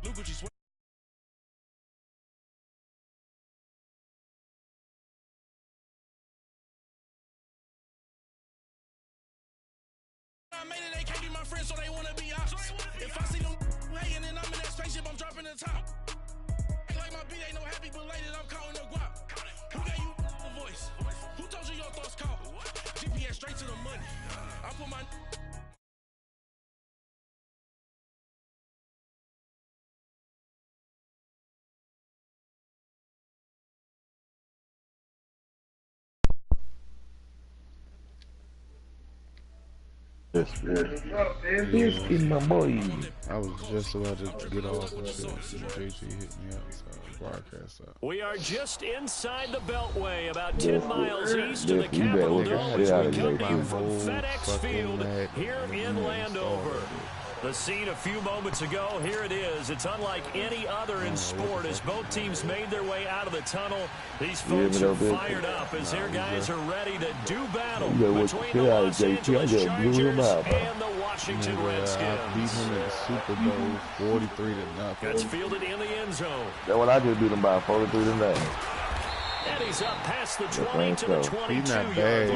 I made it, they can't be my friends, so they wanna be ops. If I see them hating and I'm in that spaceship, I'm dropping the top. Like my beat ain't no happy belated, I'm counting the guap. Who gave you the voice? Who told you your thoughts count? GPS straight to the money. I put my... Biscuit, my boy. I was just about to get off and shit. JT hit me up, so broadcast up. We are just inside the Beltway, about 10 miles east of the Capitol Dome as we come to you from FedEx Field here in Landover. The scene a few moments ago, here it is. It's unlike any other in sport as both teams made their way out of the tunnel. These folks are fired up as their guys are ready to do battle between the Los Angeles Chargers and the Washington Redskins. I beat him in the Super Bowl 43-0. That's fielded in the end zone. That's what I just beat him by 43-0. And he's up past the 20 to the 22. He's not bad,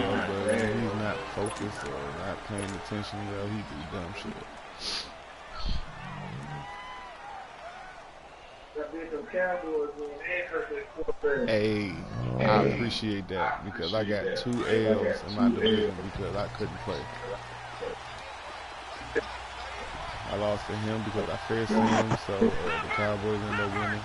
but he's not focused or not paying attention. He do dumb shit. Hey, I appreciate that because I got 2 L's in my division because I couldn't play. I lost to him because I faced him, so the Cowboys ended up winning.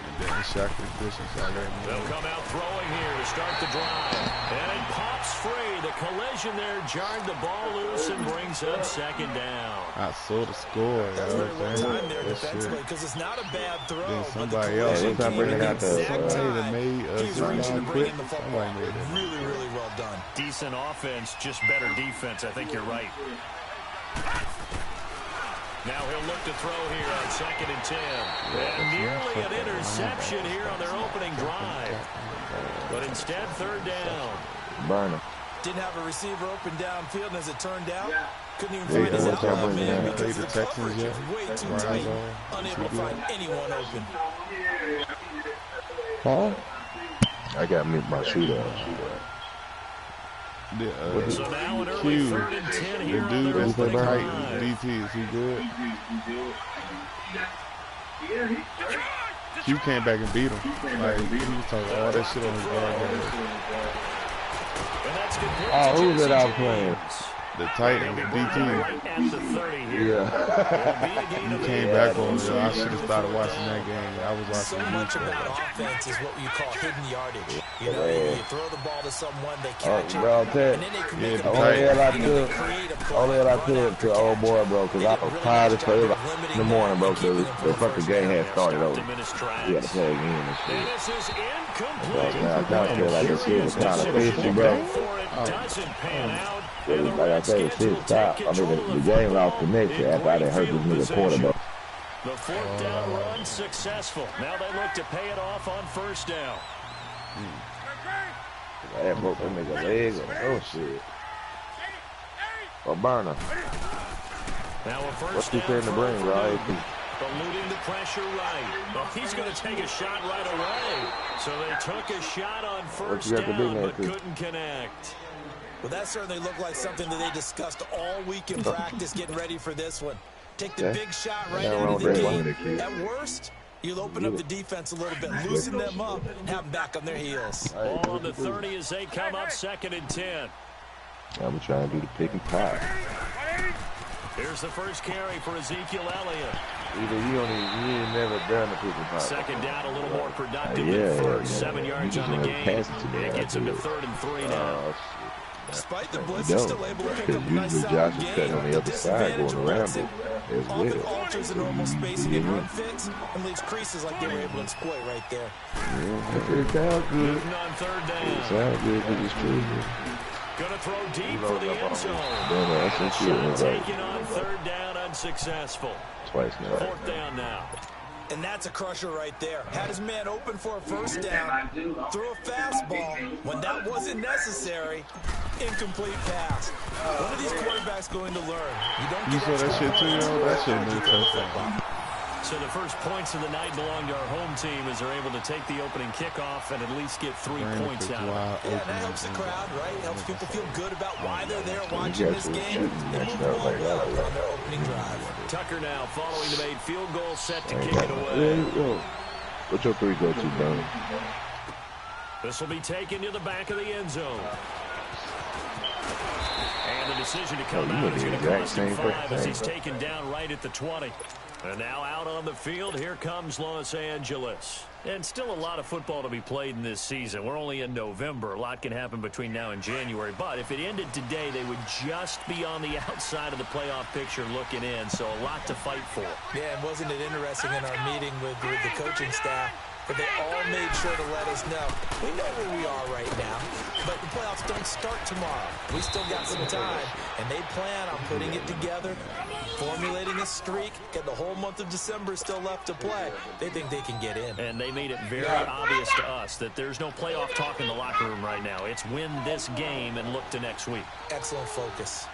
And then Shaq was pushing, so I let him win. They'll come out throwing here to start the drive. And it pops free. The collision there jarred the ball loose and brings up second down. I saw the score. That's very well timed there defensively because it's not a bad throw. Then somebody else came in at the exact time. He's reaching to bring in the football. Really, really well done. Decent offense, just better defense. I think you're right. Now he'll look to throw here on 2nd and 10. And nearly an interception here on their opening drive. But instead, 3rd down. Burner. Didn't have a receiver open downfield, and as it turned out, couldn't even find his outlet man because the coverage is way too tight. Unable to find anyone open. Huh? I got me my shootout. So now an early 3rd and 10 here on their opening drive. DT, is he good? Q came back and beat him. Like, he was talking all that shit on his guard game. Oh, who's that out playing? The Titans, DT. Yeah. You came back on me. I should have started watching that game. I was watching So much about offense is what you call hidden yardage. You know, you throw the ball to someone, they catch it, and then they can make a play. Only I could to old boy, bro, because I was tired as hell in the morning, bro, because the fucking game had started over. We had to play again and shit. This is incomplete. I feel like this shit was kind of fishy, bro. Doesn't pan out. Like I said, the shit stopped. I mean, the game lost connection after I didn't hurt this nigga quarterback. The 4th down run successful. Now they look to pay it off on 1st down. That broke that nigga leg. Oh shit. Or burner. Now a 1st What's he down saying to bring, right? eluding the pressure right. Well, he's going to take a shot right away. So they took a shot on 1st down, but couldn't connect. Well, that certainly looked like something that they discussed all week in practice getting ready for this one. Take the big shot right out of the gate. At worst, you'll open up the defense a little bit, loosen them up, and have them back on their heels. Ball on the 30 as they come up 2nd and 10. I'm trying to do the pick and pop. Here's the first carry for Ezekiel Elliott. Either you ain't never done the pick and pop. 2nd down, a little more productive than first. 7 yards on the game. It gets him to 3rd and 3 now. Despite the blitz, he's still able to pick up a nice Josh solid is gain. cutting on the other side, going around it as Often well. alters the normal spacing and run fits and leaves creases like they were able to exploit right there. Yeah, it sounds good. On 3rd down. It sounds good, but it's true. Gonna throw deep for the end zone. Shot taken on 3rd down, unsuccessful. Twice now. 4th down now. And that's a crusher right there. Had his man open for a 1st down, threw a fastball. When that wasn't necessary, incomplete pass. What are these quarterbacks going to learn? You don't You saw that shit too, yo? That shit made touchdown. So the first points of the night belong to our home team as they're able to take the opening kickoff and at least get 3 points out. Yeah, that helps the crowd, right? Helps people feel good about why they're there watching this game and move on well on their opening drive. Tucker now following the made field goal, set to kick it away. What's your 3 go to, bro? This will be taken to the back of the end zone. And the decision to come out is going to cost him 5 as he's taken down right at the 20. And now out on the field, here comes Los Angeles. And still a lot of football to be played in this season. We're only in November. A lot can happen between now and January. But if it ended today, they would just be on the outside of the playoff picture looking in. So a lot to fight for. Yeah, and wasn't it interesting in our meeting with the coaching staff that they all made sure to let us know. We know where we are right now, but the playoffs don't start tomorrow. We still got some time, and they plan on putting it together, formulating a streak, and the whole month of December still left to play. They think they can get in. And they made it very obvious to us that there's no playoff talk in the locker room right now. It's win this game and look to next week. Excellent focus.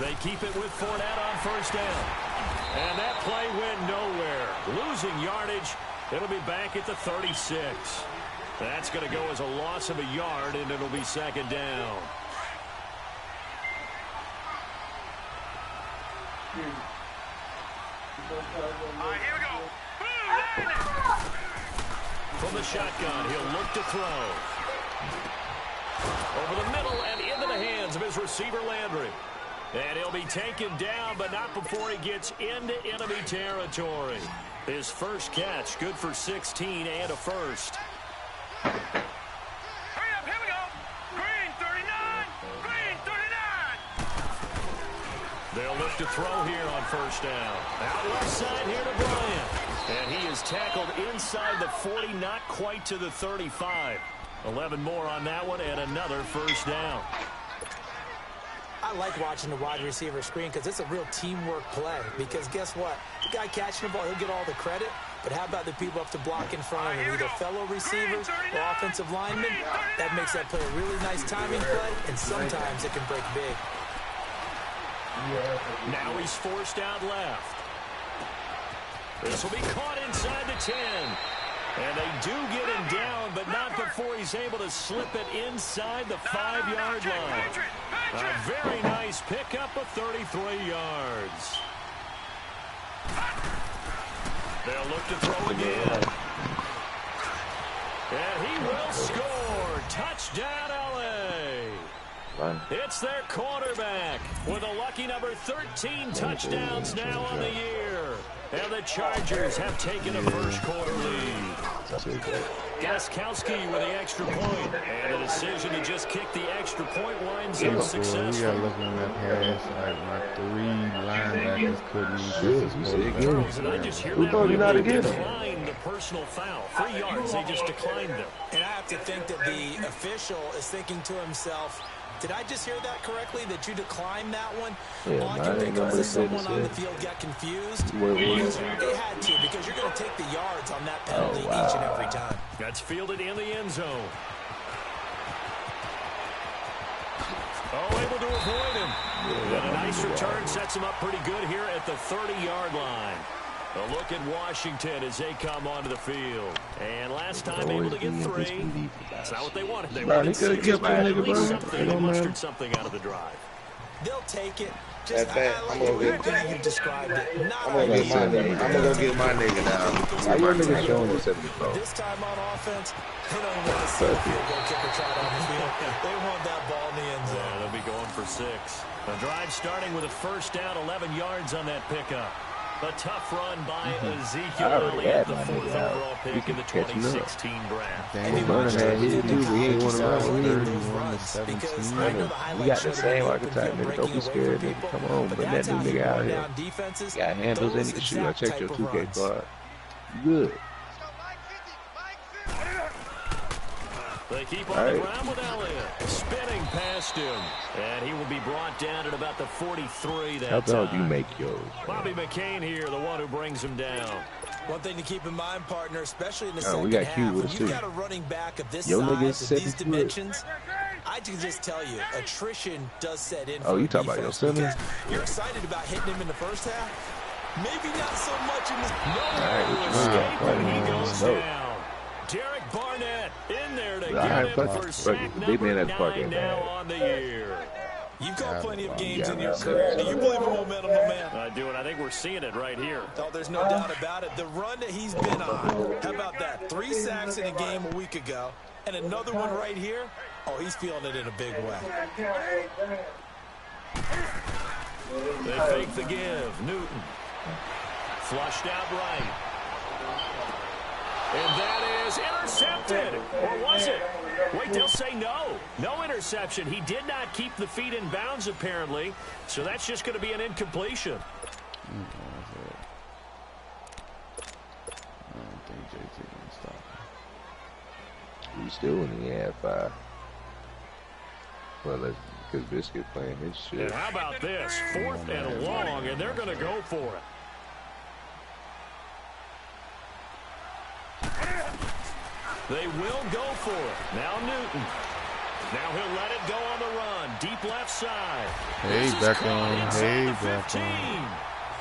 They keep it with Fournette on first down. And that play went nowhere. Losing yardage. It'll be back at the 36. That's going to go as a loss of a yard, and it'll be second down. All right, here we go. From the shotgun, he'll look to throw. Over the middle and into the hands of his receiver, Landry. And he'll be taken down, but not before he gets into enemy territory. His first catch, good for 16 and a first. Hurry up, here we go. Green 39, green 39. They'll look to throw here on first down. Out left side here to Bryant. And he is tackled inside the 40, not quite to the 35. 11 more on that one and another first down. I like watching the wide receiver screen because it's a real teamwork play. Because guess what? The guy catching the ball, he'll get all the credit. But how about the people up to block in front of him, either fellow receivers or offensive linemen? That makes that play a really nice timing play, and sometimes it can break big. Now he's forced out left. This will be caught inside the 10. And they do get him down, but not before he's able to slip it inside the 5-yard line. A very nice pickup of 33 yards. They'll look to throw again. And he will score. Touchdown, L.A. It's their quarterback with a lucky number 13 touchdowns now on the year. And the Chargers have taken a first-quarter lead. Gostkowski with the extra point. And a decision to just kick the extra point winds up successful. We got looking at that pass, like my 3 linebackers couldn't And I just hear that they declined the personal foul. 3 yards, they just declined them. And I have to think that the official is thinking to himself, did I just hear that correctly, that you declined that one? Yeah, All I can think of is someone on the field got confused. They had to, because you're going to take the yards on that penalty each and every time. That's fielded in the end zone. Oh, able to avoid him. And a nice return sets him up pretty good here at the 30-yard line. A look at Washington as they come onto the field. And last time able to get 3. That's not what they wanted. They wanted 6, but at least something. They mustered something out of the drive. They'll take it. Just, I like the way you described it. I'm gonna go get my nigga now. Why your nigga showing the 74? This time on offense, they don't want to see a field goal kicker try on the field. They want that ball in the end zone. Yeah, they'll be going for 6. The drive starting with a first down, 11 yards on that pickup. A tough run by Ezekiel Elliott, the 4th overall pick in the 2016 draft. We ain't want to run with him. We got the same archetype, nigga. Don't be scared, nigga. Come on, but that new nigga out here got handles and he can shoot. I checked your 2K card. Good. They keep on the ground with Elliott. Spinning past him. And he will be brought down at about the 43 that How time. about you make yours? Bobby McCain here, the one who brings him down. One thing to keep in mind, partner, especially in the second we got half, Q with when us you too. got a running back of this Yo, size, of these 7 dimensions, I can just tell you, attrition does set in for you talking about your defense, center? because you're excited about hitting him in the first half. Maybe not so much in this. He goes down. Derek Barnett in there to get him for sack number 9 now on the year. You've got plenty of games in your career. Do you believe in momentum, my man? I do, and I think we're seeing it right here. Oh, there's no doubt about it. The run that he's been on. How about that? 3 sacks in a game a week ago, and another one right here. Oh, he's feeling it in a big way. They fake the give. Newton. Flushed out right. And that is intercepted. Or was it? Wait, they'll say no. No interception. He did not keep the feet in bounds, apparently. So that's just going to be an incompletion. I don't think JT can stop him. He's still in the ad 5. Well, that's because Biscuit playing his shit. And how about this? 4th and long, and they're going to go for it. They will go for it. Now Newton. Now he'll let it go on the run. Deep left side. Hey, back on. Hey, back on.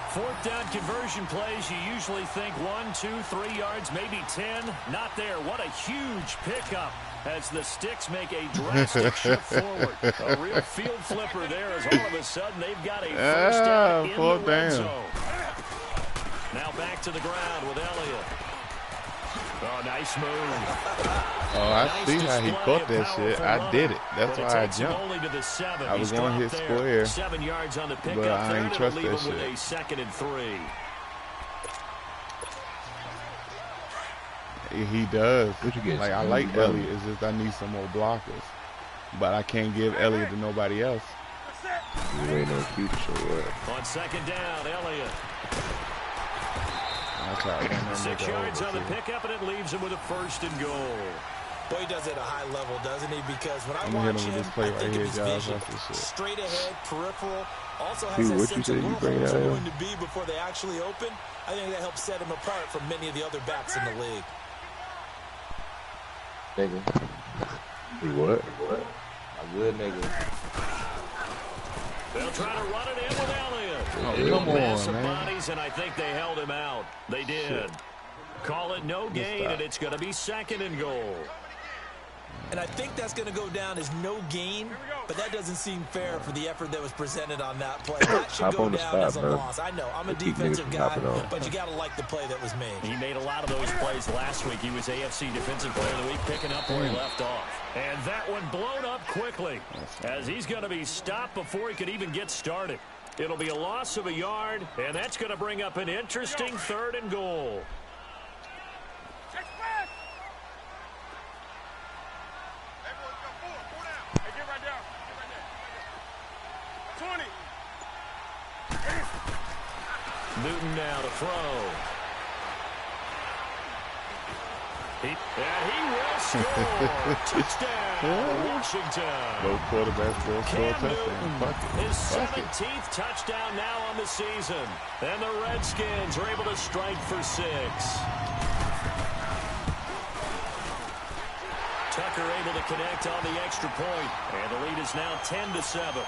4th down conversion plays, you usually think 1, 2, 3 yards, maybe 10. Not there. What a huge pickup as the Sticks make a drastic shift forward. A real field flipper there as all of a sudden they've got a first down in the red zone. Now back to the ground with Elliott. Oh, nice move. Oh, I see how he caught that shit. I did it. That's why I jumped. I was going to hit square, 7 yards on the pickup, but I ain't trust that with shit. a 2nd and 3. He does. Like, I like Elliott. It's just I need some more blockers. But I can't give Elliott to nobody else. You ain't no future, what? On 2nd down, Elliott. 6 6 yards on the pickup, and it leaves him with a 1st and goal. Boy, he does it at a high level, doesn't he? Because when I watch him, I think of his vision. Straight ahead, peripheral. Also has that sense of where holes are going to be before they actually open. I think that helps set him apart from many of the other backs in the league. Nigga. He what? A good nigga. They'll try to run it in with Elliott. Oh, come on, man. Bodies, and I think they held him out. They did. Shit. Call it no gain, and it's going to be 2nd and goal. And I think that's going to go down as no gain, but that doesn't seem fair for the effort that was presented on that play. That should go down as a loss. I know, I'm a defensive guy, but you got to like the play that was made. He made a lot of those plays last week. He was AFC Defensive Player of the Week, picking up where he left off. And that one blown up quickly, as he's going to be stopped before he could even get started. It'll be a loss of a yard, and that's going to bring up an interesting 3rd and goal. Newton now to throw. And he will score. Touchdown, Washington. No quarterback score touchdown. His 17th touchdown now on the season. And the Redskins are able to strike for 6. Tucker able to connect on the extra point. And the lead is now 10-7.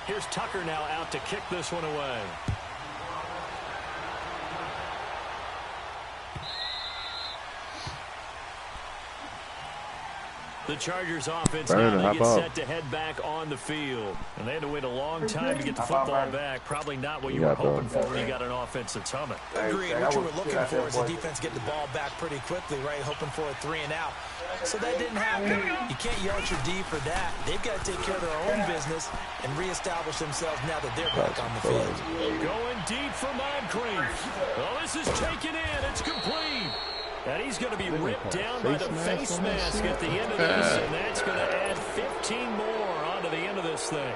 Here's Tucker now out to kick this one away. The Chargers offense now, they get set to head back on the field. And they had to wait a long time to get the football back. Probably not what you were hoping for when you got an offense that's humming. Agreed. What you were looking for is the defense get the ball back pretty quickly, right? Hoping for a 3 and out. So that didn't happen. You can't yell at your D for that. They've got to take care of their own business and reestablish themselves now that they're back on the field. Going deep for Moncrief. Oh, this is taken in. It's complete. And he's going to be ripped down by the face mask at the end of this, and that's going to add 15 more onto the end of this thing.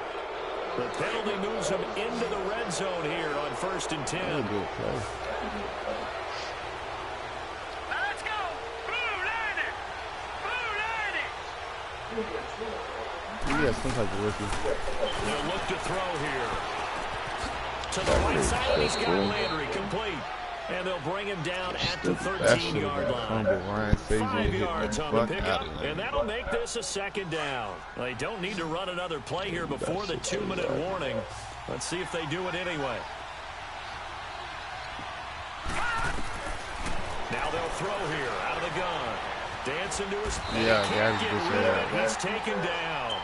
The penalty moves him into the red zone here on 1st and 10. Let's go. Blue Lightning. He has some type of rookie. They'll look to throw here. To the right side, and he's got Landry complete. And they'll bring him down at the 13-yard line. 5 yards on the pickup, and that'll make this a second down. They don't need to run another play here before the 2-minute warning. Let's see if they do it anyway. Now they'll throw here out of the gun. Dancing to his feet. Can't get rid of it. He's taken down.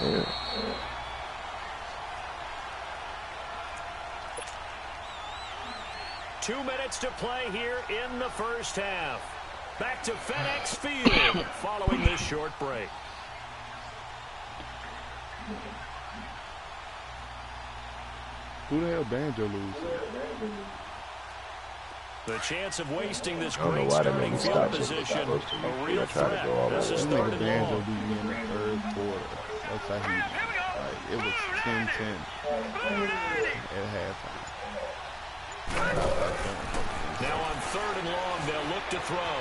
Yeah. 2 minutes to play here in the first half. Back to FedEx Field following this short break. Who the hell Banjo lose? The chance of wasting this great starting field position, a real threat. This is third and Banjo long. beat me in the third quarter. That's how he, like, it was 10-10 at halftime. Now on third and long, they'll look to throw.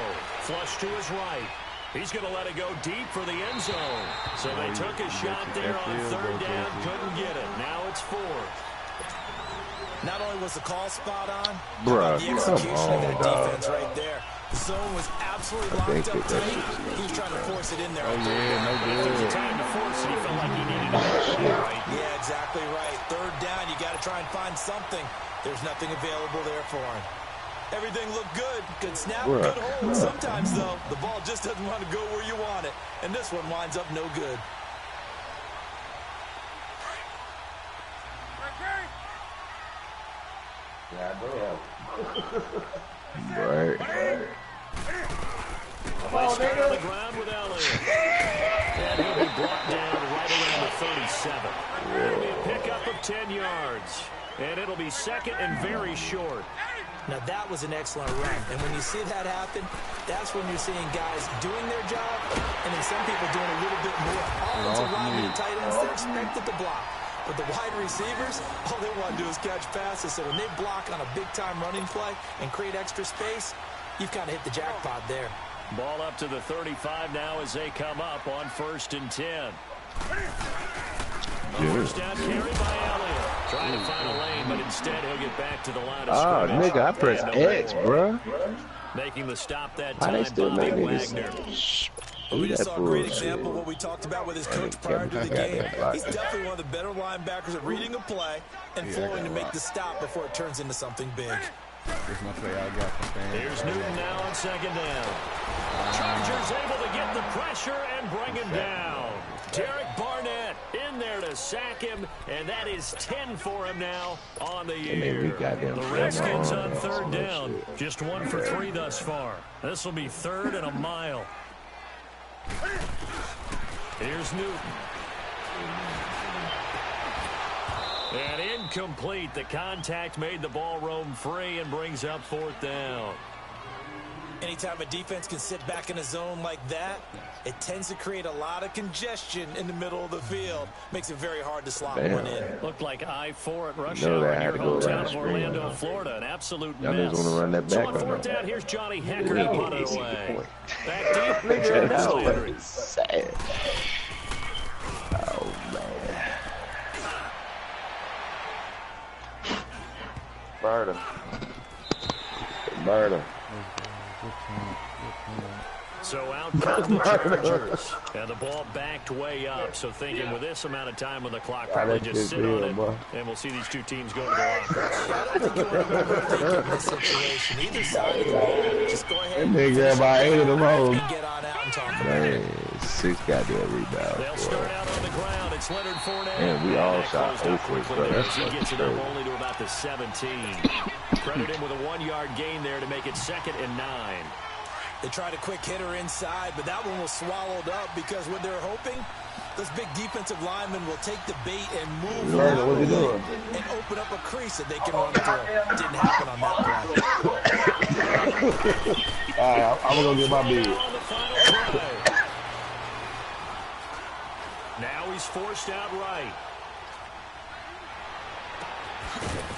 Flush to his right. He's going to let it go deep for the end zone. So they took a shot there on third down, couldn't get it. Now it's fourth. Not only was the call spot on, Bruh, the execution of that dog. defense right there. The zone was absolutely locked up tight. He was trying to force it in there. Oh, yeah, no good. There was a time to force it. He felt like he needed to. Right. Yeah, exactly right. Third down, you got to try and find something. There's nothing available there for him. Everything looked good. Good snap, Bruh. good hold. Sometimes, though, the ball just doesn't want to go where you want it. And this one winds up no good. Right. They start on the ground with Elliott. And he'll be brought down right around the 37. It'll be a pickup of 10 yards. And it'll be second and very short. Now, that was an excellent run. And when you see that happen, that's when you're seeing guys doing their job and then some people doing a little bit more. Offensive linemen and tight ends, they're expected to block. But the wide receivers, all they want to do is catch passes. So when they block on a big-time running play and create extra space, you've kind of hit the jackpot there. Ball up to the 35 now as they come up on 1st and 10. First down carry by Elliott. Trying to find a lane, but instead he'll get back to the line of scrimmage. Nigga, I pressed X, bruh. Making the stop that Why they time, still Bobby making this? Wagner. We just saw a great example of what we talked about with his coach prior to the game. He's definitely one of the better linebackers at reading a play and flowing to make the stop before it turns into something big. Here's my play I got from fans. Here's Newton now on second down. Chargers able to get the pressure and bring him down. Derek Barnett in there to sack him, and that is 10 for him now on the year. The Redskins on third down. Just 1 for 3 thus far. This will be 3rd and a mile. Here's Newton. And incomplete. The contact made the ball roam free and brings up 4th down. Anytime a defense can sit back in a zone like that, it tends to create a lot of congestion in the middle of the field. Makes it very hard to slot one in. Looked like I-4 at rush hour in your hometown of Orlando, Florida. An absolute mess. Y'all niggas want to run that So back on on 4th down, here's Johnny Hecker to punt it away. Back deep, Nigga, Jarvis no, Landry. it's sad. Oh, man. Murder. Murder. So out comes the Chargers. And the ball backed way up. So thinking with this amount of time on the clock, probably just sit on it. And we'll see these two teams go to the lockers. I think you want to overthink in this situation. Either side of the ball, just go ahead and grab by 8 of them hoes. get on out and talk about it. Man, 6 goddamn rebounds. They'll start out on the ground. It's Leonard Fournette. Man, we all And that shot closed out 0 quickly bro. there That's as he gets it fucking up only to about the 17. Credit him with a 1-yard gain there to make it 2nd and 9. They tried a quick hitter inside, but that one was swallowed up because what they're hoping, those big defensive linemen will take the bait and move What you doing? and open up a crease that they can run through. Didn't happen on that play. All right, I'm going to get my bid. On the final play. Now he's forced out right.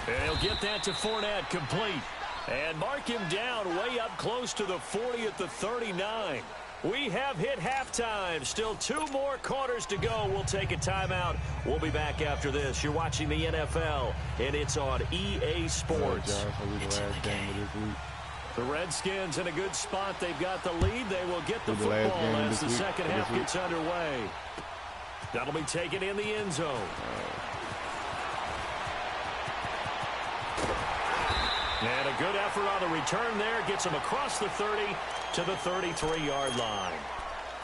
And he'll get that to Fournette, complete. And mark him down way up close to the 40 at the 39. We have hit halftime. Still 2 more quarters to go. We'll take a timeout. We'll be back after this. You're watching the NFL, and it's on EA Sports. The Redskins in a good spot. They've got the lead. They will get the football as the second half gets underway. That'll be taken in the end zone. And a good effort on the return there. Gets them across the 30 to the 33-yard line.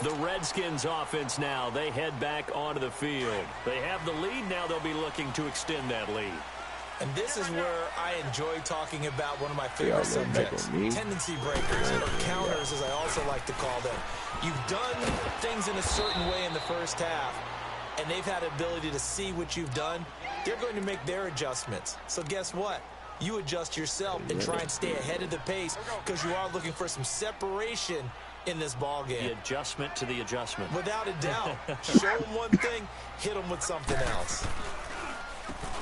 The Redskins offense now. They head back onto the field. They have the lead. Now they'll be looking to extend that lead. And this is where I enjoy talking about one of my favorite subjects, tendency breakers, or counters, as I also like to call them. You've done things in a certain way in the first half, and they've had the ability to see what you've done. They're going to make their adjustments. So guess what? You adjust yourself and try and stay ahead of the pace because you are looking for some separation in this ball game. The adjustment to the adjustment. Without a doubt. Show them one thing, hit them with something else.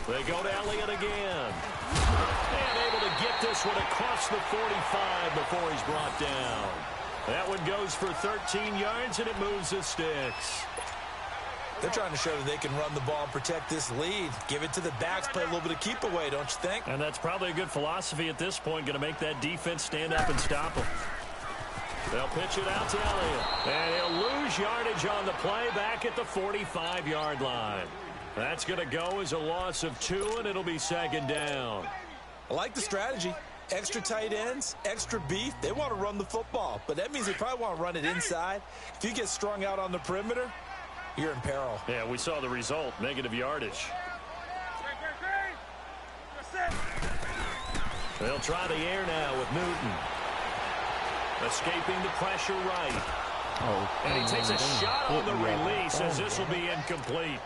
They go to Elliott again. And able to get this one across the 45 before he's brought down. That one goes for 13 yards, and it moves the sticks. They're trying to show that they can run the ball and protect this lead. Give it to the backs, play a little bit of keep away, don't you think? And that's probably a good philosophy at this point, going to make that defense stand up and stop them. They'll pitch it out to Elliott. And he'll lose yardage on the play back at the 45-yard line. That's going to go as a loss of 2, and it'll be second down. I like the strategy. Extra tight ends, extra beef. They want to run the football, but that means they probably want to run it inside. If you get strung out on the perimeter, you're in peril. Yeah, we saw the result, negative yardage. They'll try the air now with Newton. Escaping the pressure right. And he takes a shot on the release as this will be incomplete.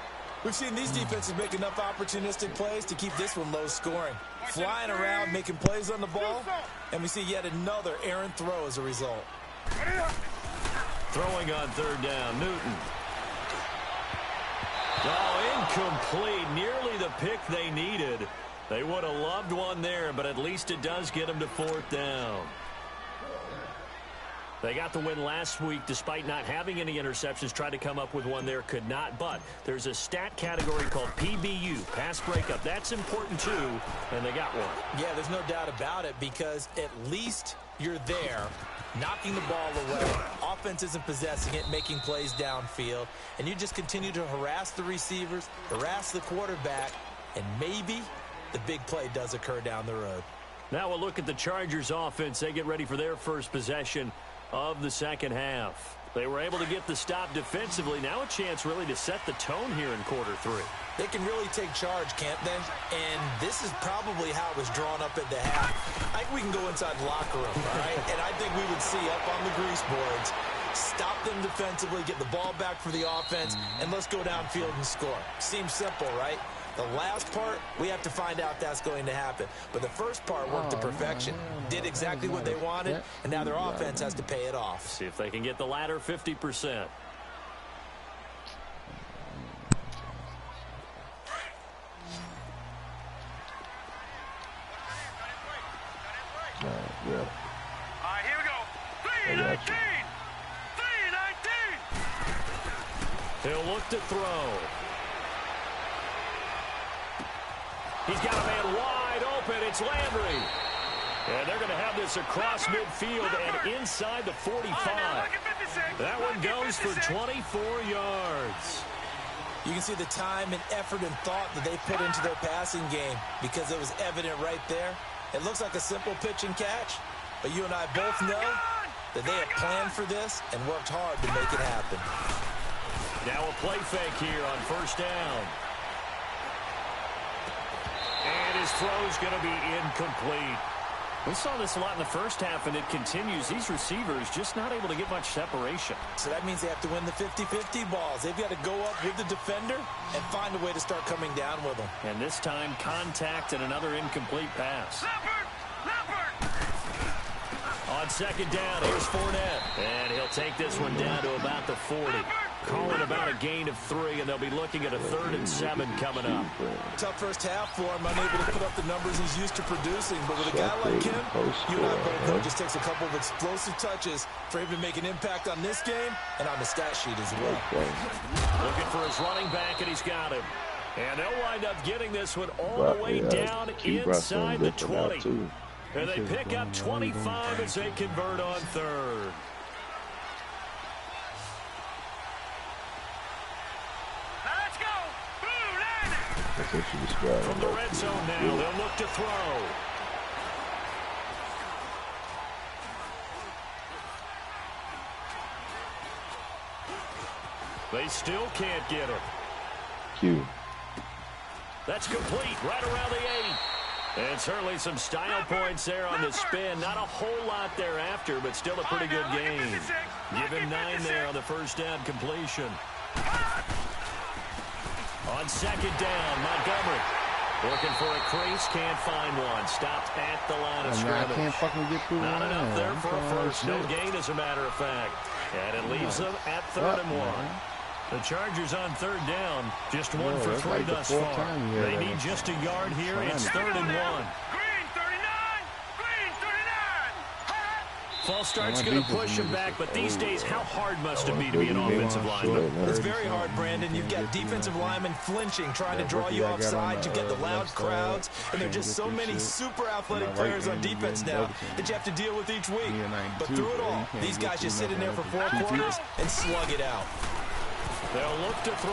We've seen these defenses make enough opportunistic plays to keep this one low scoring. Flying around, making plays on the ball, and we see yet another errant throw as a result. Throwing on third down, Newton. Oh, incomplete. Nearly the pick they needed. They would have loved one there, but at least it does get them to fourth down. They got the win last week despite not having any interceptions. Tried to come up with one there, could not. But there's a stat category called PBU, pass breakup. That's important too, and they got one. Yeah, there's no doubt about it because at least you're there, knocking the ball away. Offense isn't possessing it, making plays downfield. And you just continue to harass the receivers, harass the quarterback, and maybe the big play does occur down the road. Now we'll look at the Chargers offense. They get ready for their first possession of the second half. They were able to get the stop defensively. Now a chance really to set the tone here in quarter 3. They can really take charge, can't they? And this is probably how it was drawn up at the half. I think we can go inside the locker room, all right? And I think we would see up on the grease boards, stop them defensively, get the ball back for the offense, and let's go downfield and score. Seems simple, right? The last part, we have to find out that's going to happen. But the first part worked to perfection. Did exactly what they wanted, and now their offense has to pay it off. See if they can get the latter 50%. All right, here we go. 3-19. 3-19. He'll look to throw. He's got a man wide open. It's Landry. And they're going to have this across midfield and inside the 45. That one goes for 24 yards. You can see the time and effort and thought that they put into their passing game because it was evident right there. It looks like a simple pitch and catch, but you and I both know that they have planned for this and worked hard to make it happen. Now a play fake here on first down. And his throw's going to be incomplete. We saw this a lot in the first half, and it continues. These receivers just not able to get much separation. So that means they have to win the 50-50 balls. They've got to go up with the defender and find a way to start coming down with them. And this time, contact and another incomplete pass. On second down, here's Fournette. And he'll take this one down to about the 40. calling about a gain of 3, and they'll be looking at a 3rd and 7 coming up. Tough first half for him, unable to put up the numbers he's used to producing. But with a guy like him, you and I both know it just takes a couple of explosive touches for him to make an impact on this game and on the stat sheet as well. Looking for his running back, and he's got him. And they'll wind up getting this one all the way down inside the 20. And they pick up 25 as they convert on 3rd. From the red zone now, they'll look to throw. They still can't get it. Q. That's complete right around the 8. And certainly some style points there on the spin. Not a whole lot thereafter, but still a pretty good game. Give him 9 there on the first down completion. On 2nd down, Montgomery looking for a crease, can't find one. Stopped at the line of scrimmage. I can't fucking get through. Not enough there for a first. No gain, as a matter of fact. And it leaves them at 3rd and 1. The Chargers on 3rd down, just 1 for 3 thus far. They need just a yard here. It's 3rd and 1. False start's going to push him back, but these days, how hard must it be to be an offensive lineman? It's very hard, Brandon. You've got defensive linemen flinching, trying to draw you offside. You get the loud crowds, and there are just so many super athletic players on defense now that you have to deal with each week. But through it all, these guys just sit in there for 4 quarters and slug it out. They'll look to throw.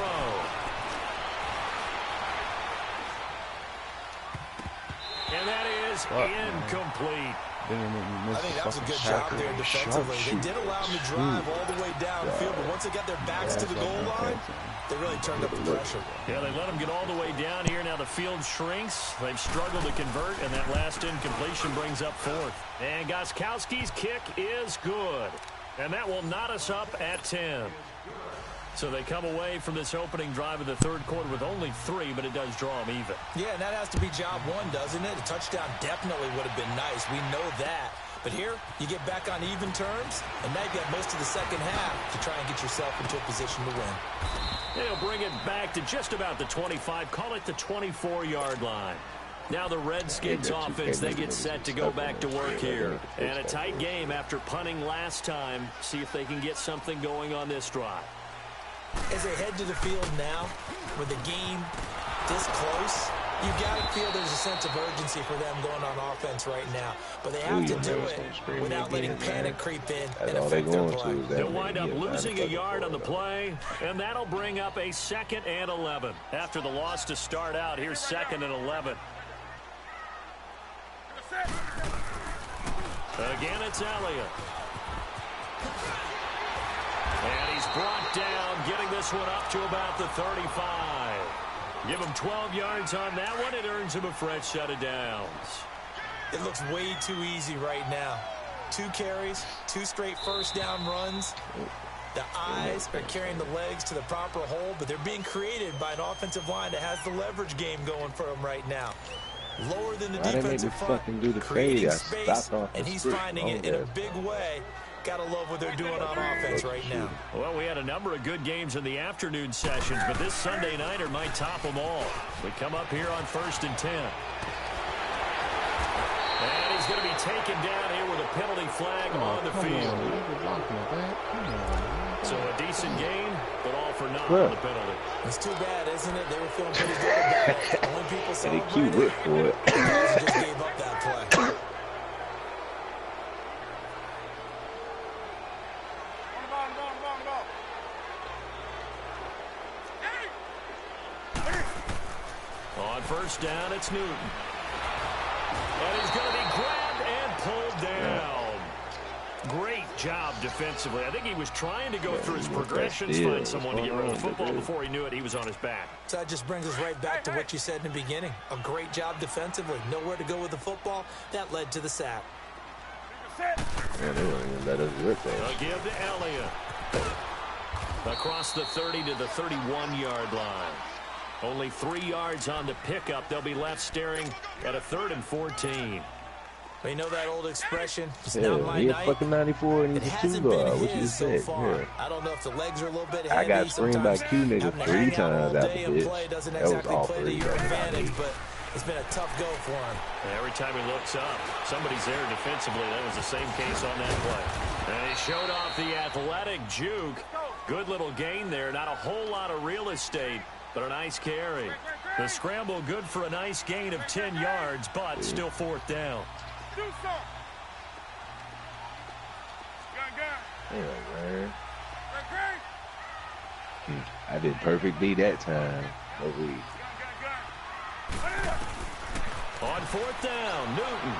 And that is incomplete. I think that was a good job there defensively. They did allow them to drive all the way downfield, but once they got their backs to the goal line, they really turned up the pressure. Yeah, they let them get all the way down here. Now the field shrinks. They've struggled to convert, and that last incompletion brings up 4th. And Gostkowski's kick is good. And that will knot us up at 10. So they come away from this opening drive of the 3rd quarter with only 3, but it does draw them even. Yeah, and that has to be job 1, doesn't it? A touchdown definitely would have been nice. We know that. But here, you get back on even terms, and now you got most of the second half to try and get yourself into a position to win. They'll bring it back to just about the 25, call it the 24-yard line. Now the Redskins offense, they get set to go back to work here. And a tight game after punting last time. See if they can get something going on this drive. As they head to the field now, with the game this close, you got to feel there's a sense of urgency for them going on offense right now. But they have to do it without letting panic creep in and affect their play. They'll wind up losing a yard on the play, and that'll bring up a 2nd and 11. After the loss to start out, here's 2nd and 11. Again, it's Elliott. And he's brought down, getting this one up to about the 35. Give him 12 yards on that one. It earns him a fresh set of downs. It looks way too easy right now. 2 carries, 2 straight first down runs. The eyes are carrying the legs to the proper hole, but they're being created by an offensive line that has the leverage game going for them right now. Lower than the defensive front, creating space, and he's finding it in a big way. Gotta love what they're doing on offense right now. Well, we had a number of good games in the afternoon sessions, but this Sunday nighter might top them all. We come up here on 1st and 10. And he's going to be taken down here with a penalty flag on the field. So a decent gain, but all for naught on the penalty. It's too bad, isn't it? They were feeling pretty good about it. Only people celebrated it for it. Just gave up that play. On 1st down, it's Newton. And he's going to be grabbed and pulled down. Great job defensively. I think he was trying to go through his progressions, find someone to get rid of the football. Before he knew it, he was on his back. So that just brings us right back to what you said in the beginning. A great job defensively. Nowhere to go with the football. That led to the sack. Man, they won't even let us rip that. They'll give to Elliott. Across the 30 to the 31-yard line. Only 3 yards on the pickup. They'll be left staring at a 3rd and 14. Well, you know that old expression, it's Yeah, not my he night. fucking 94 and It he's a hasn't two-guard, been which you his just so said. far. Yeah. I don't know if the legs are a little bit heavy. I got screamed by Q nigga Having to 3 hang out times all after day and this. play doesn't That was exactly all play to 3. your advantage, but it's been a tough go for him. Every time he looks up, somebody's there defensively. That was the same case on that play. And he showed off the athletic juke. Good little gain there. Not a whole lot of real estate, but a nice carry. The scramble good for a nice gain of 10 yards, but still 4th down. I did perfect B that time. On 4th down, Newton.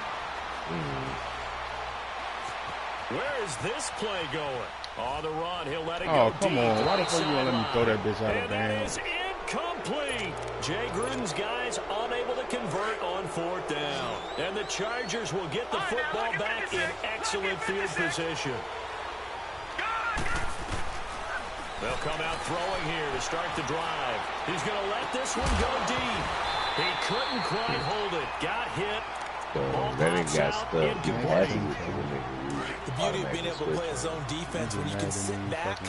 Where is this play going? On the run, he'll let it go. Oh, come on. Why the fuck you want to let me throw that bitch out of bounds? And that bounds? is incomplete. Jay Gruden's guys unable to convert on 4th down. And the Chargers will get the football back in excellent field position. They'll come out throwing here to start the drive. He's going to let this one go deep. He couldn't quite hold it. Got hit. That nigga got stuck. The beauty of being able to play a zone defense when you can sit back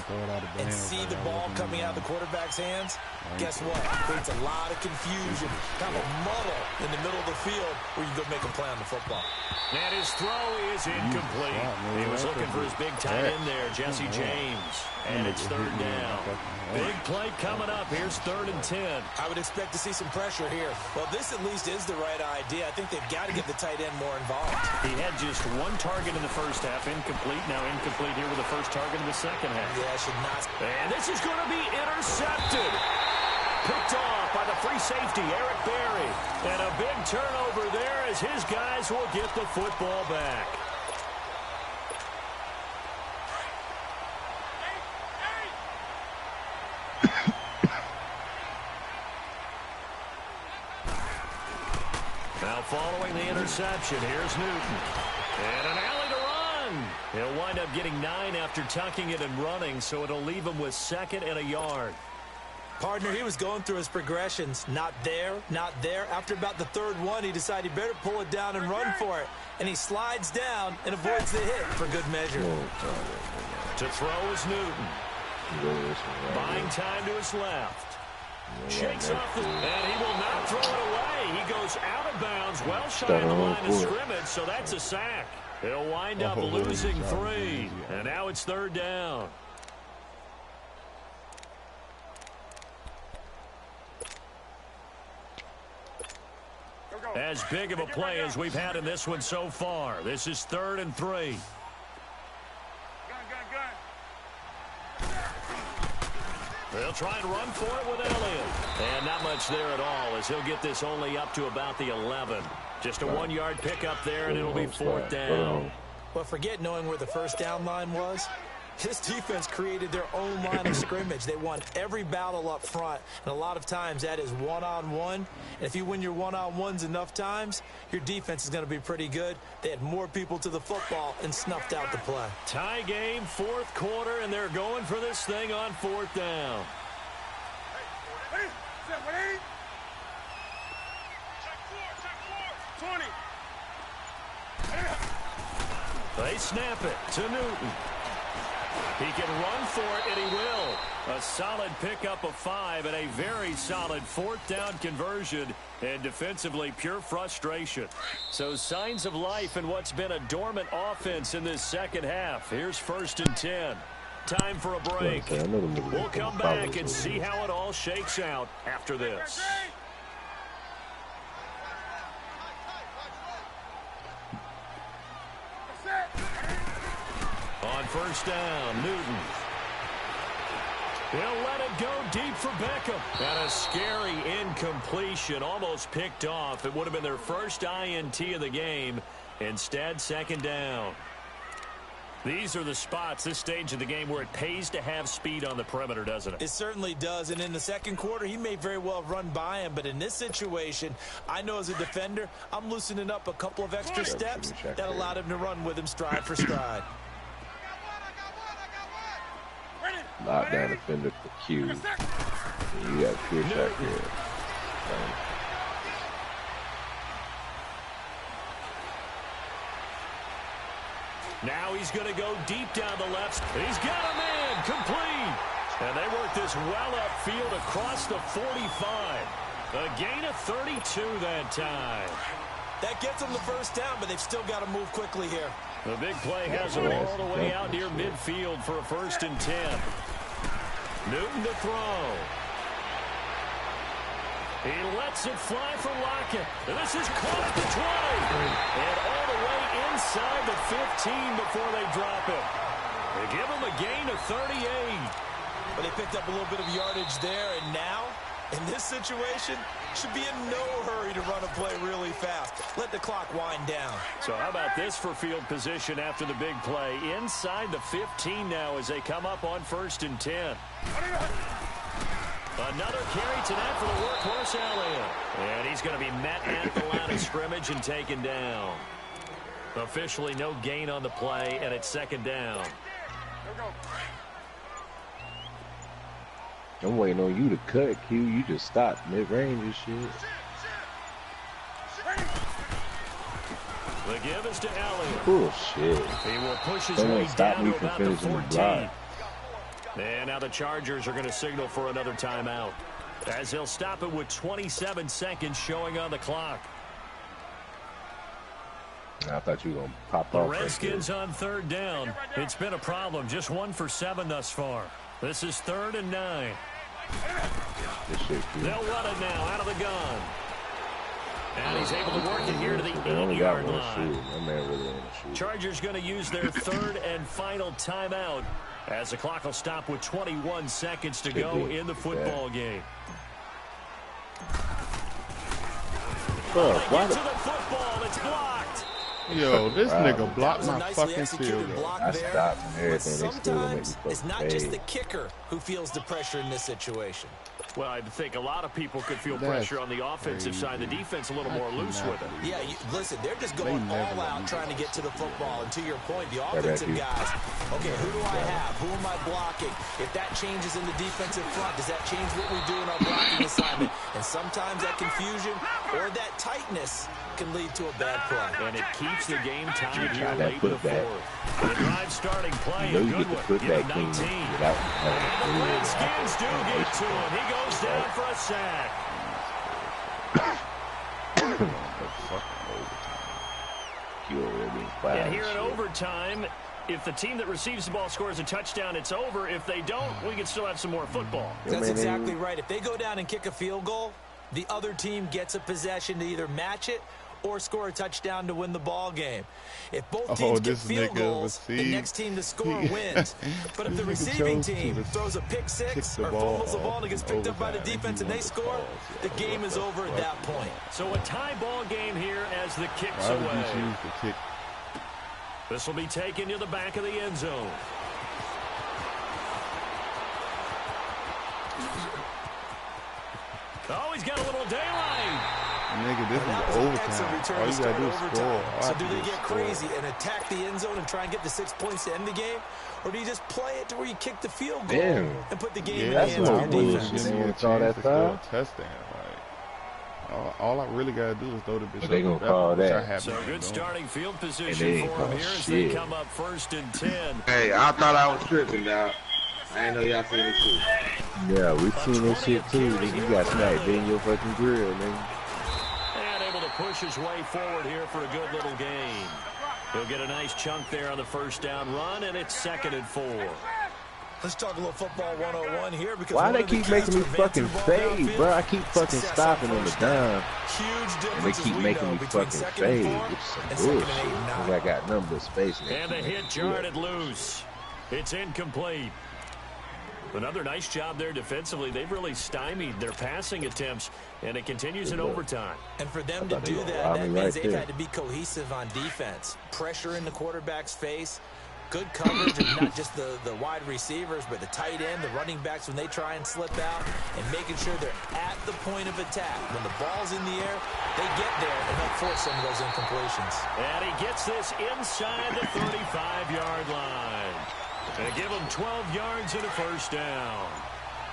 and see the ball coming out of the quarterback's hands, guess what? It creates a lot of confusion, kind of a muddle in the middle of the field where you can go make a play on the football. And his throw is incomplete. He was looking for his big tight end there, Jesse James. And it's 3rd down. Big play coming up. Here's 3rd and 10. I would expect to see some pressure here. Well, this at least is the right idea. I think they've got to get the tight end more involved. He had just 1 target in the first half, incomplete. Now incomplete here with the first target in the second half. Yeah, should not. And this is going to be intercepted. Picked off by the free safety, Eric Berry. And a big turnover there as his guys will get the football back. Now following the interception, here's Newton. And an alley to run. He'll wind up getting 9 after tucking it and running, so it'll leave him with 2nd and a yard. Partner, he was going through his progressions. Not there, not there. After about the 3rd one, he decided he better pull it down and run for it. And he slides down and avoids the hit for good measure. To throw is Newton. Buying time to his left. Shakes off the... And he will not throw it away. He goes out of bounds, well shy of the line of scrimmage, so that's a sack. He'll wind up losing 3. And now it's 3rd down. As big of a play as we've had in this one so far. This is 3rd and 3. They'll try and run for it with Elliott. And not much there at all as he'll get this only up to about the 11. Just a 1-yard pickup there, and it'll be 4th down. Well, forget knowing where the first down line was. This defense created their own line of scrimmage. They won every battle up front, and a lot of times that is one-on-one. And if you win your one-on-ones enough times, your defense is going to be pretty good. They had more people to the football and snuffed out the play. Tie game, 4th quarter, and they're going for this thing on 4th down. They snap it to Newton. He can run for it, and he will. A solid pickup of 5 and a very solid 4th down conversion. And defensively, pure frustration. So signs of life in what's been a dormant offense in this second half. Here's 1st and 10. Time for a break. We'll come back and see how it all shakes out after this. On 1st down, Newton. He'll let it go deep for Beckham. And a scary incompletion, almost picked off. It would have been their first INT of the game. Instead, 2nd down. These are the spots, this stage of the game, where it pays to have speed on the perimeter, doesn't it? It certainly does. And in the 2nd quarter, he may very well run by him. But in this situation, I know as a defender, I'm loosening up a couple of extra steps that allowed him to run with him stride for stride. Lockdown defender for Q. You got a clear shot here. Now he's going to go deep down the left. He's got a man, complete. And they work this well upfield across the 45. A gain of 32 that time. That gets them the first down, but they've still got to move quickly here. The big play has them all the way out near midfield for a 1st and 10. Newton to throw. He lets it fly for Lockett. And this is caught at the 20. And all the way inside the 15 before they drop it. They give him a gain of 38. But they picked up a little bit of yardage there, and now, in this situation, should be in no hurry to run a play really fast. Let the clock wind down. So how about this for field position after the big play? Inside the 15 now as they come up on 1st and 10. Another carry tonight for the workhorse Elliott. And he's going to be met at the line of scrimmage and taken down. Officially no gain on the play, and it's 2nd down. I'm waiting on you to cut, Q. You just stopped mid-range and shit. The give is to Elliott. Bullshit. He will push his way down to about the 14. And now the Chargers are going to signal for another timeout, as they'll stop it with 27 seconds showing on the clock. I thought you were going to pop off. The Redskins on 3rd down. It's been a problem. Just 1 for 7 thus far. This is 3rd and 9. They'll run it now out of the gun. And he's able to work it here to the 8-yard line. Chargers going to use their 3rd and final timeout, as the clock will stop with 21 seconds to go in the football game. Why to the football, it's blocked. Yo, this nigga blocked my fucking field goal. I stopped and everything. Sometimes it's not just the kicker who feels the pressure in this situation. Well, I think a lot of people could feel pressure on the offensive side. The defense a little more loose with it. Yeah, listen, they're just going all out trying to get to the football. And to your point, the offensive guys, okay, who do I have? Who am I blocking? If that changes in the defensive front, does that change what we do in our blocking assignment? And sometimes that confusion or that tightness can lead to a bad play. And it keeps the game tied here late in the 4th. The drive starting play, a good one. Get a 19. And the Redskins do get to him. He goes down for a sack. And here in overtime, if the team that receives the ball scores a touchdown, it's over. If they don't, we can still have some more football. That's exactly right. If they go down and kick a field goal, the other team gets a possession to either match it or score a touchdown to win the ball game. If both teams get field goals, the next team to score wins. But if the receiving team throws a pick six or fumbles the ball and it gets picked up by the defense and they score, the game is over at that point. So a tie ball game here as the kick's away. This will be taken to the back of the end zone. Oh, he's got a little daylight. Nigga, this is overtime. All you gotta do is score. So do they get crazy and attack the end zone and try and get the 6 points to end the game? Or do you just play it to where you kick the field goal and put the game in the hands of your defense? All I really gotta do is throw the bitch. They gonna call that. So good starting field position for him here as they come up 1st and 10. Hey, I thought I was tripping now. I ain't know y'all seen it too. Yeah, we seen this shit too. You got sniped in your fucking grill, man. And able to push his way forward here for a good little gain. He'll get a nice chunk there on the 1st down run, and it's 2nd and 4. Let's talk a little football 101 here. Because why they keep making me fucking fade, bro? I keep fucking stopping on the down. Huge difference. And they keep making me fucking fade. It's some bullshit. Because I got number space. And the hit jarred loose. It's incomplete. Another nice job there defensively. They've really stymied their passing attempts, and it continues in overtime. And for them to do that means they've had to be cohesive on defense. Pressure in the quarterback's face, good coverage of not just the wide receivers, but the tight end, the running backs when they try and slip out, and making sure they're at the point of attack. When the ball's in the air, they get there and help force some of those incompletions. And he gets this inside the 35-yard line. And give him 12 yards and a 1st down.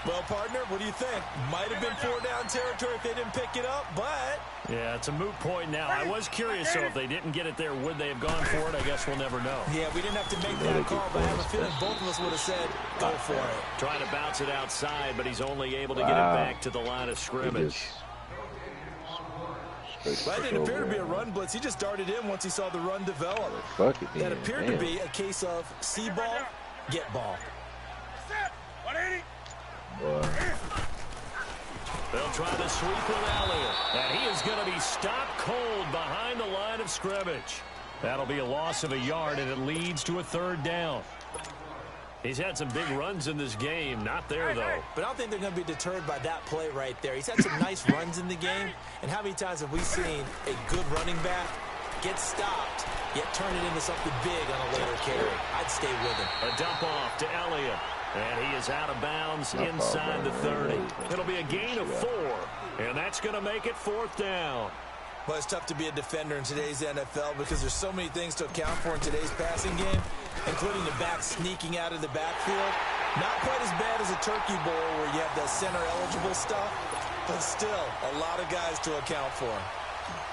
Well, partner, what do you think? Might have been 4-down territory if they didn't pick it up, but... Yeah, it's a moot point now. I was curious, so if they didn't get it there, would they have gone for it? I guess we'll never know. Yeah, we didn't have to make that call, but I have a feeling both of us would have said, go for it. Trying to bounce it outside, but he's only able to get it back to the line of scrimmage. That didn't appear to be a run blitz. He just darted in once he saw the run develop. That appeared to be a case of see ball, get ball. They'll try to sweep with Elliott, and he is going to be stopped cold behind the line of scrimmage. That'll be a loss of a yard, and it leads to a 3rd down. He's had some big runs in this game. Not there, though. But I don't think they're going to be deterred by that play right there. He's had some nice runs in the game, and how many times have we seen a good running back get stopped, yet turn it into something big on a later carry? I'd stay with him. A dump off to Elliott. And he is out of bounds inside the 30. It'll be a gain of 4, and that's going to make it 4th down. Well, it's tough to be a defender in today's NFL because there's so many things to account for in today's passing game, including the back sneaking out of the backfield. Not quite as bad as a turkey bowl where you have the center-eligible stuff, but still a lot of guys to account for.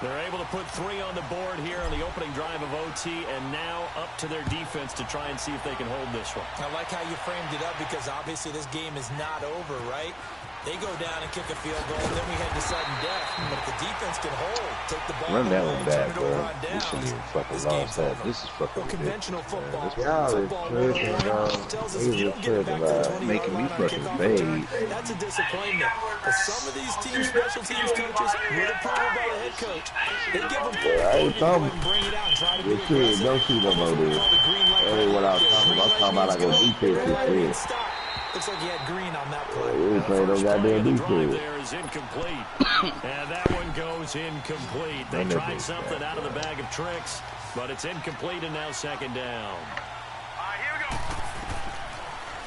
They're able to put 3 on the board here on the opening drive of OT, and now up to their defense to try and see if they can hold this one. I like how you framed it up because obviously this game is not over, right? They go down and kick a field goal, and then we head to sudden death. But if the defense can hold, take the ball, run that one back, turn it bro. over on downs, This shouldn't even fucking this lost game's that. over. This is fucking Conventional football. Y'all is tripping, tells us if you don't get it back to the 20-yard making me line on fucking kickoff vague. return, that's a disappointment. But some of these team special teams coaches, with approval by the head coach, they give them and bring it out and try to be aggressive. Don't shoot no more, dude. That ain't what I was talking about. I'm talking about like a defense. Looks like he had green on that play. We playing no goddamn The drive defense. there is incomplete. And that one goes incomplete. They tried something out of the bag of tricks, but it's incomplete and now 2nd down. Here we go.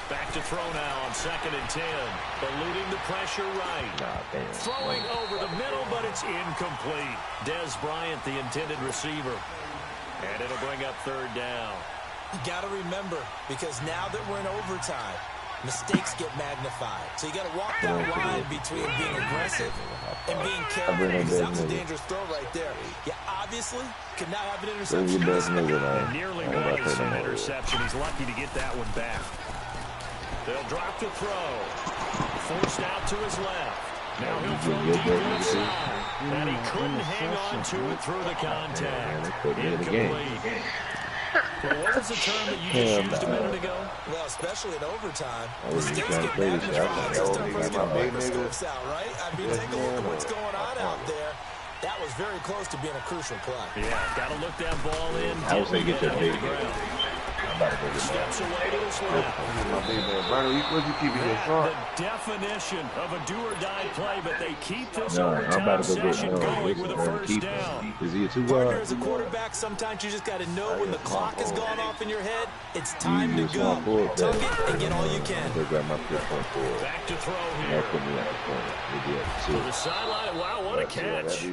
Back to throw now on 2nd and 10. Eluding the pressure right. Throwing over the middle, but it's incomplete. Des Bryant, the intended receiver. And it'll bring up 3rd down. You got to remember, because now that we're in overtime, mistakes get magnified. So you got to walk that line between being aggressive and being careful, because that was a dangerous throw right there. You obviously could not have an interception. And nearly was an interception. He's lucky to get that one back. They'll drop the throw. Forced out to his left. Now he'll throw deep inside. And he couldn't hang on to it through the contact. Incomplete. Well, what was the term that you just used a minute ago? Well, especially in overtime, mistakes get magnified. It's time for us to get microscopes out, right? I mean, take a look at what's going on out there. That was very close to being a crucial play. Yeah, got to look that ball in. I would say get that big. I'm about to go get steps away to his left. The definition of a do-or-die play, but they keep this overtime session going with a 1st down. Is he a 2-guard? Partner, as a quarterback, sometimes you just got to know when the clock has gone off in your head, it's time to go. Tuck it and get all you can. Back to throw here. To the sideline. Wow, what a catch.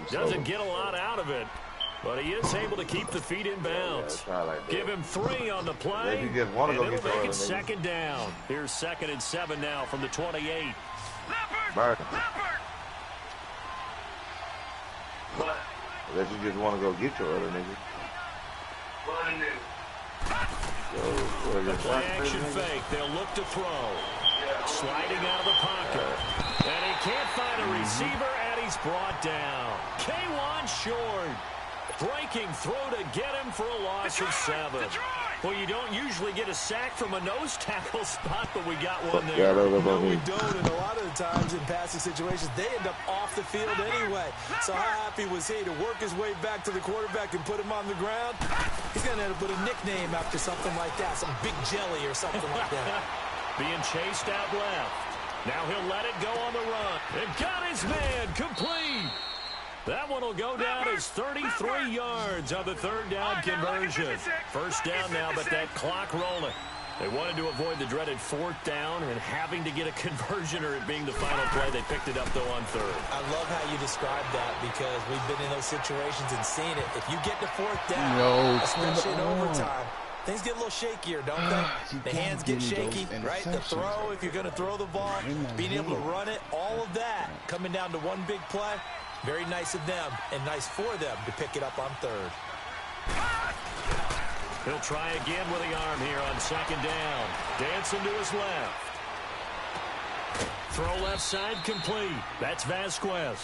Doesn't get a lot out of it, but he is able to keep the feet in bounds. Give him 3 on the play, and it'll make it 2nd down. Here's 2nd and 7 now from the 28. Unless you just want to go get your other nigga. The play action fake. They'll look to throw. Sliding out of the pocket. And he can't find a receiver, and he's brought down. K1 short. Breaking throw to get him for a loss of 7. Well, you don't usually get a sack from a nose tackle spot, but we got one there. No, we don't, and a lot of the times in passing situations, they end up off the field anyway. So how happy was he to work his way back to the quarterback and put him on the ground? He's going to end up with a nickname after something like that, some Big Jelly or something like that. Being chased out left. Now he'll let it go on the run. And got his man complete. That one will go down as 33 yards on the 3rd down conversion. 1st down now, but that clock rolling. They wanted to avoid the dreaded 4th down and having to get a conversion or it being the final play. They picked it up, though, on 3rd. I love how you described that because we've been in those situations and seen it. If you get to 4th down, especially in overtime, things get a little shakier, don't they? The hands get shaky, right? The throw, if you're going to throw the ball, being able to run it, all of that coming down to one big play. Very nice of them and nice for them to pick it up on third. He'll try again with the arm here on second down. Dancing to his left. Throw left side complete. That's Vasquez.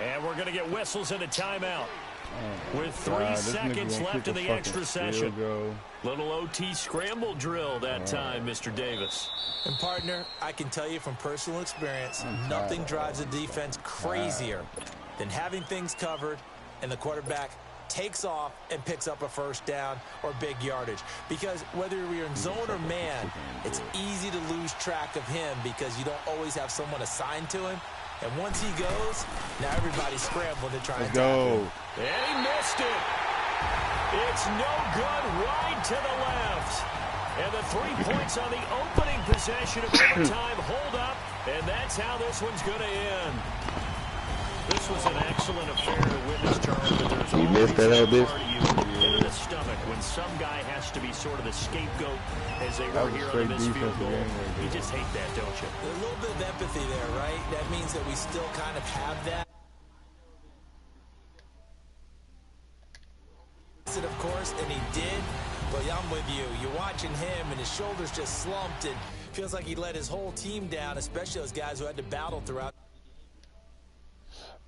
And we're going to get whistles and a timeout. With 3 seconds left in the extra session. Little OT scramble drill that time, Mr. Davis. And, partner, I can tell you from personal experience, nothing drives a defense crazier than having things covered and the quarterback takes off and picks up a first down or big yardage. Because whether you're in zone or man, it's easy to lose track of him because you don't always have someone assigned to him. And once he goes, now everybody's scrambling to try and tackle him. And he missed it. It's no good, wide to the left. And the 3 points on the opening possession of overtime hold up, and that's how this one's going to end. This was an excellent affair to witness, Charles, but there's always a part of you in the stomach when some guy has to be sort of the scapegoat as they were here on the missed field goal. You just hate that, don't you? A little bit of empathy there, right? That means that we still kind of have that. Of course, and he did. But I'm with you. You're watching him, and his shoulders just slumped, and feels like he let his whole team down, especially those guys who had to battle throughout.